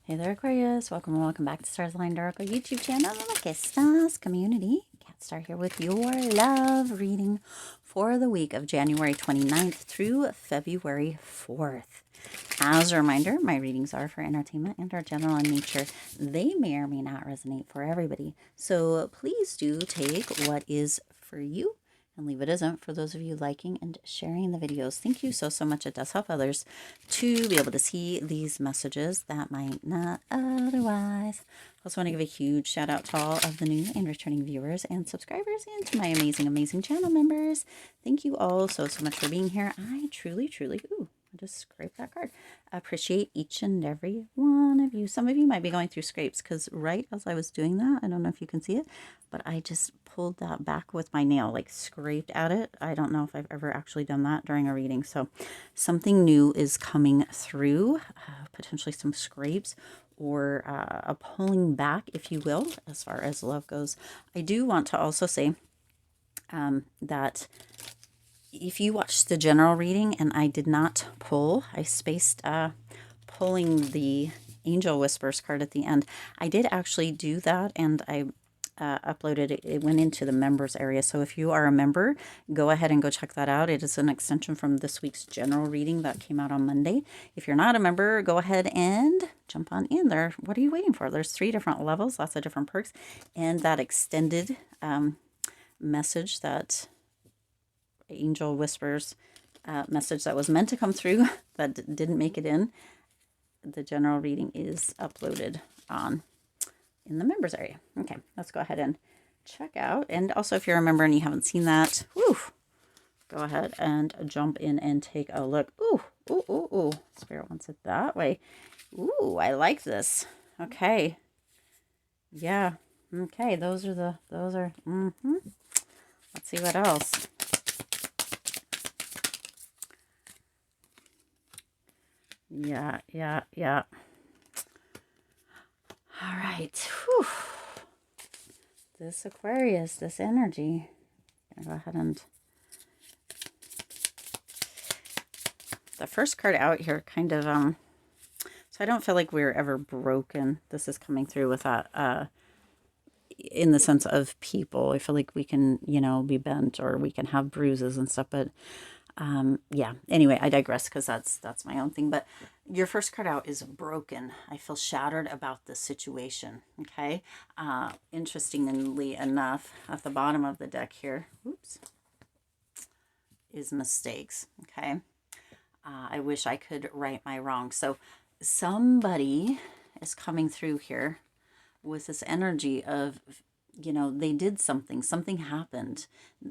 Hey there, Aquarius. Welcome and welcome back to Stars Aligned Oracle YouTube channel, the luckystars community. Cat Star here with your love reading for the week of January 29th through February 4th. As a reminder, my readings are for entertainment and are general in nature. They may or may not resonate for everybody. So please do take what is for you and leave what isn't for those of you liking and sharing the videos. Thank you so much. It does help others to be able to see these messages that might not otherwise. I also want to give a huge shout out to all of the new and returning viewers and subscribers and to my amazing channel members. Thank you all so much for being here. I truly, ooh, I just scraped that card. Appreciate each and every one of you. Some of you might be going through scrapes because right as I was doing that, I don't know if you can see it, but I just pulled that back with my nail, like scraped at it. I don't know if I've ever actually done that during a reading. So something new is coming through, potentially some scrapes or a pulling back, if you will, as far as love goes. I do want to also say that if you watched the general reading and I did not pull, I spaced pulling the Angel Whispers card at the end. I did actually do that, and I uploaded it. It went into the members area. So if you are a member, go ahead and go check that out. It is an extension from this week's general reading that came out on Monday. If you're not a member, go ahead and jump on in there. What are you waiting for? There's 3 different levels, lots of different perks, and that extended message, that Angel Whispers message that was meant to come through that didn't make it in. The general reading is uploaded in the members area. Okay, let's go ahead and check out. And also, if you're a member and you haven't seen that, go ahead and jump in and take a look. Ooh. Spirit wants it that way. Ooh, I like this. Okay. Yeah. Okay, those are. Let's see what else. Yeah. All right. Whew. This Aquarius, this energy. I'm gonna go ahead and the first card out here kind of so I don't feel like we're ever broken. This is coming through with that in the sense of people. I feel like we can, be bent or we can have bruises and stuff, but yeah, anyway, I digress because that's my own thing. But your first card out is broken. I feel shattered about this situation. Okay. Interestingly enough, at the bottom of the deck here, is mistakes. Okay. I wish I could right my wrongs. So somebody is coming through here with this energy of, they did something happened,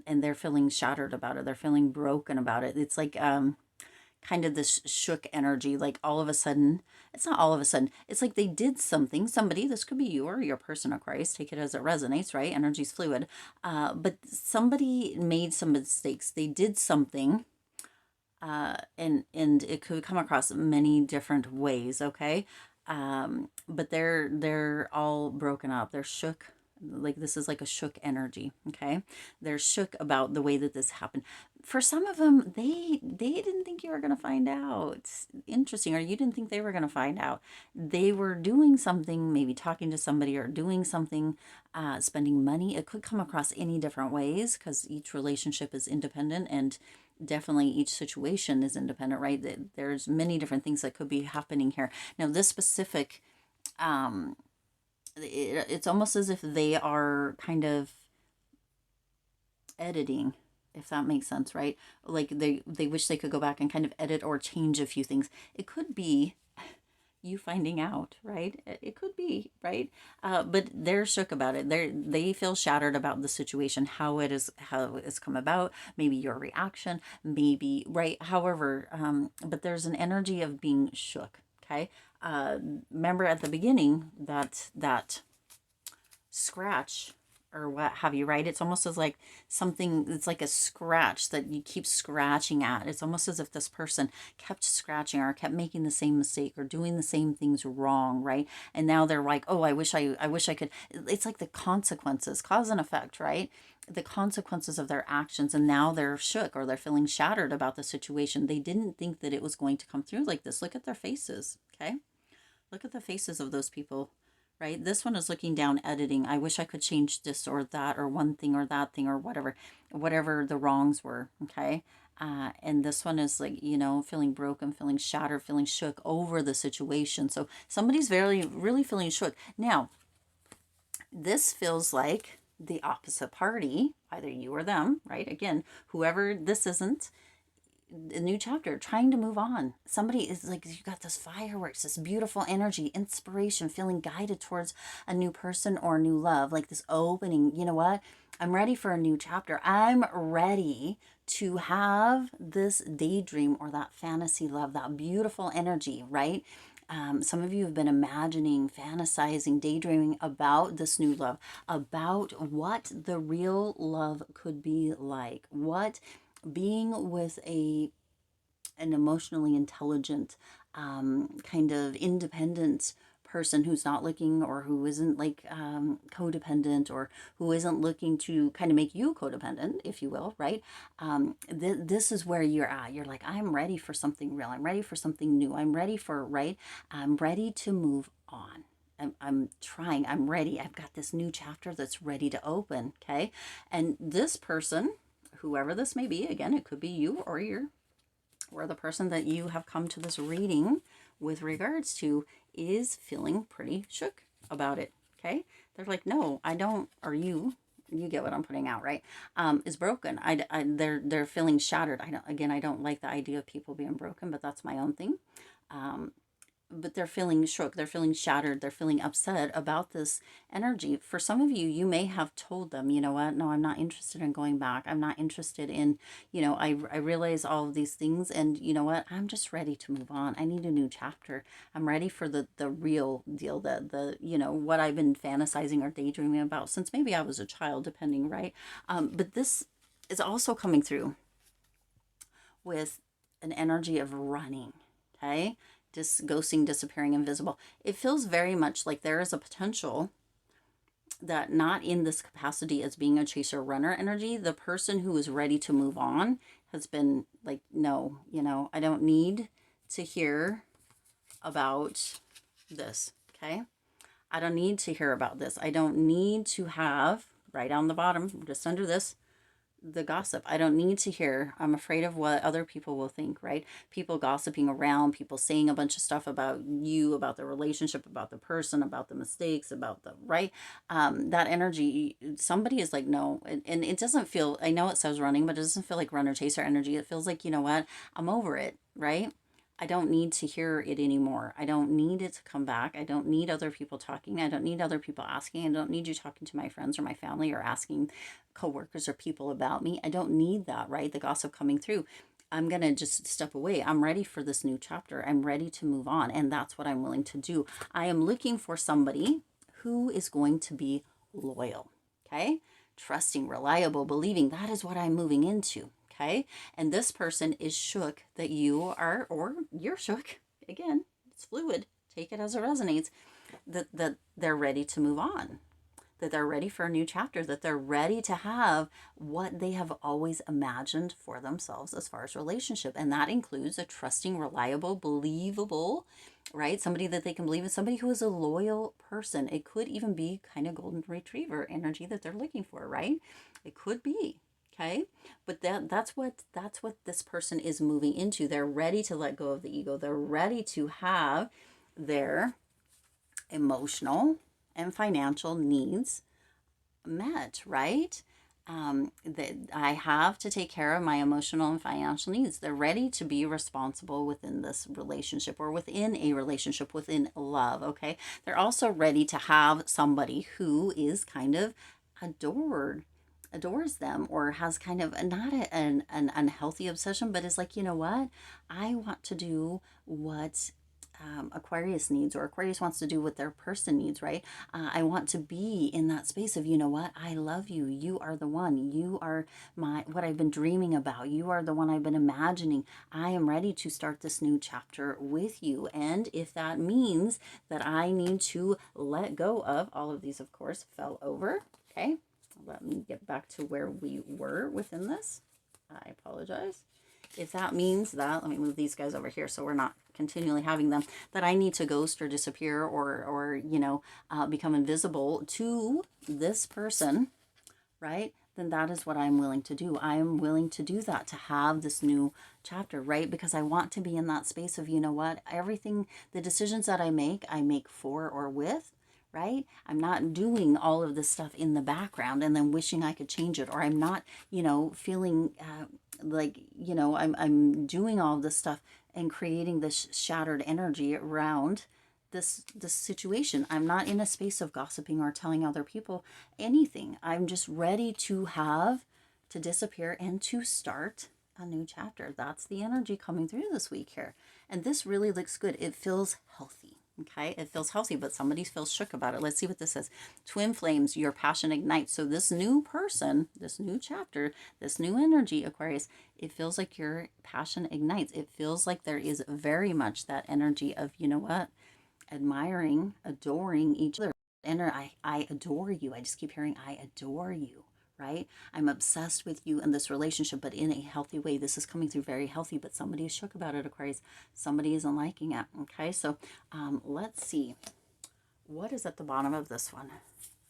and they're feeling shattered about it. They're feeling broken about it. It's like kind of this shook energy, like all of a sudden, it's not all of a sudden, it's like they did something, somebody, this could be you or your person, Aquarius, take it as it resonates, right? Energy's fluid. But somebody made some mistakes. They did something, and it could come across many different ways, okay? But they're all broken up. They're shook. Like this is like a shook energy, okay? They're shook about the way that this happened. For some of them, they didn't think you were going to find out. Interesting, or you didn't think they were going to find out. They were doing something, maybe talking to somebody or doing something, spending money. It could come across any different ways because each relationship is independent, and definitely each situation is independent, right? There's many different things that could be happening here. Now, this specific, it's almost as if they are kind of editing, if that makes sense, right? Like they wish they could go back and kind of edit or change a few things. It could be you finding out, right? It could be, right? But they're shook about it. They feel shattered about the situation, how it's come about, maybe your reaction, maybe, right? However, but there's an energy of being shook, okay? Remember at the beginning that scratch or what have you, right? It's almost as like something, it's like a scratch that you keep scratching at. It's almost as if this person kept scratching or kept making the same mistake or doing the same things wrong, right? And now they're like, oh, I wish I could. It's like the consequences, cause and effect, right? The consequences of their actions, and now they're shook or they're feeling shattered about the situation. They didn't think that it was going to come through like this. Look at their faces, okay? Look at the faces of those people, right? This one is looking down, editing. I wish I could change this or that or one thing or that thing or whatever the wrongs were, okay? And this one is like, you know, feeling broken, feeling shattered, feeling shook over the situation. So somebody's really feeling shook. Now, this feels like the opposite party, either you or them, right? Again, whoever this isn't, a new chapter, trying to move on. Somebody is like, you got this fireworks, this beautiful energy, inspiration, feeling guided towards a new person or new love, like this opening. You know what? I'm ready for a new chapter. I'm ready to have this daydream or that fantasy love, that beautiful energy, right? Some of you have been imagining, fantasizing, daydreaming about this new love, about what the real love could be like, what being with an emotionally intelligent, kind of independent person who's not looking, or who isn't like codependent, or who isn't looking to kind of make you codependent, if you will, right? This is where you're at. You're like, I'm ready for something real. I'm ready for something new. I'm ready for, right? I'm ready to move on. I'm trying. I'm ready. I've got this new chapter that's ready to open. Okay. And this person, whoever this may be, again, it could be you or the person that you have come to this reading with regards to, is feeling pretty shook about it. Okay. They're like, no, I don't, or you get what I'm putting out, right? Is broken. They're feeling shattered. I don't like the idea of people being broken, but that's my own thing. But they're feeling shook, they're feeling shattered, they're feeling upset about this energy. For some of you, you may have told them, you know what, no, I'm not interested in going back. I'm not interested in, you know, I realize all of these things, and you know what, I'm just ready to move on. I need a new chapter. I'm ready for the real deal, the you know, what I've been fantasizing or daydreaming about since maybe I was a child, depending, right? But this is also coming through with an energy of running, okay? Just ghosting, disappearing, invisible. It feels very much like there is a potential that, not in this capacity as being a chaser runner energy, the person who is ready to move on has been like, no, you know, I don't need to hear about this, okay? I don't need to hear about this. I don't need to have, right on the bottom, just under this, the gossip. I don't need to hear. I'm afraid of what other people will think, right? People gossiping around, people saying a bunch of stuff about you, about the relationship, about the person, about the mistakes, about the, right? That energy, somebody is like, no. And it doesn't feel, I know it says running, but it doesn't feel like runner chaser energy. It feels like, you know what? I'm over it, right? I don't need to hear it anymore. I don't need it to come back. I don't need other people talking. I don't need other people asking. I don't need you talking to my friends or my family or asking coworkers or people about me. I don't need that, right? The gossip coming through. I'm going to just step away. I'm ready for this new chapter. I'm ready to move on. And that's what I'm willing to do. I am looking for somebody who is going to be loyal, okay? Trusting, reliable, believing. That is what I'm moving into. Okay. And this person is shook that you are, or you're shook. Again, it's fluid. Take it as it resonates. That they're ready to move on. That they're ready for a new chapter. That they're ready to have what they have always imagined for themselves as far as relationship. And that includes a trusting, reliable, believable, right? Somebody that they can believe in, somebody who is a loyal person. It could even be kind of golden retriever energy that they're looking for, right? It could be. Okay, but that's what this person is moving into. They're ready to let go of the ego. They're ready to have their emotional and financial needs met, right? That I have to take care of my emotional and financial needs. They're ready to be responsible within this relationship, or within a relationship, within love, okay? They're also ready to have somebody who is kind of adores them, or has kind of not an unhealthy obsession, but is like, you know what, I want to do what Aquarius needs, or Aquarius wants to do what their person needs, right? I want to be in that space of, you know what, I love you. You are the one. You are what I've been dreaming about. You are the one I've been imagining. I am ready to start this new chapter with you. And if that means that I need to let go of all of these, of course, fell over. Okay. Let me get back to where we were within this. I apologize. if that means that, let me move these guys over here so we're not continually having them, that I need to ghost or disappear or you know, become invisible to this person, right? Then that is what I'm willing to do. I am willing to do that, to have this new chapter, right? Because I want to be in that space of, you know what, everything, the decisions that I make for or with, right? I'm not doing all of this stuff in the background and then wishing I could change it, or I'm not, you know, feeling like, you know, I'm doing all this stuff and creating this shattered energy around this situation. I'm not in a space of gossiping or telling other people anything. I'm just ready to disappear and to start a new chapter. That's the energy coming through this week here. And this really looks good. It feels healthy. Okay, it feels healthy, but somebody feels shook about it. Let's see what this says. Twin flames, your passion ignites. So this new person, this new chapter, this new energy, Aquarius, it feels like your passion ignites. It feels like there is very much that energy of, you know what, admiring, adoring each other. And I adore you. I just keep hearing, I adore you, right? I'm obsessed with you in this relationship, but in a healthy way. This is coming through very healthy, but somebody is shook about it, Aquarius. Somebody isn't liking it, okay? So let's see. What is at the bottom of this one?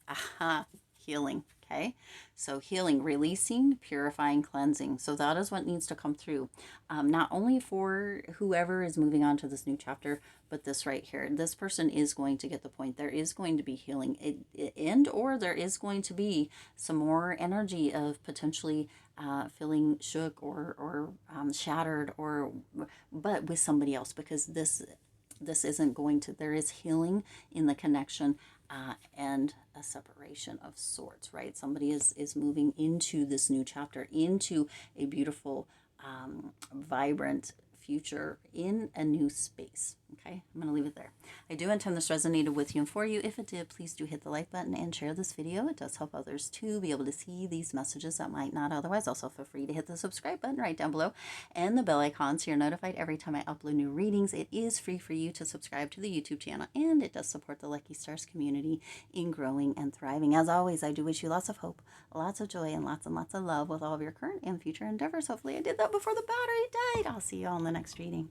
Aha, healing. Okay, so healing, releasing, purifying, cleansing. So that is what needs to come through, not only for whoever is moving on to this new chapter, but this right here. This person is going to get the point. There is going to be healing, and or there is going to be some more energy of potentially feeling shook or shattered, or but with somebody else, because this isn't going to, there is healing in the connection and a separation of sorts, right? Somebody is moving into this new chapter, into a beautiful, vibrant future in a new space. Okay, I'm going to leave it there. I do intend this resonated with you and for you. If it did, please do hit the like button and share this video. It does help others to be able to see these messages that might not otherwise. Also, feel free to hit the subscribe button right down below and the bell icon so you're notified every time I upload new readings. It is free for you to subscribe to the YouTube channel, and it does support the Lucky Stars community in growing and thriving. As always, I do wish you lots of hope, lots of joy, and lots of love with all of your current and future endeavors. Hopefully I did that before the battery died. I'll see you all in the next reading.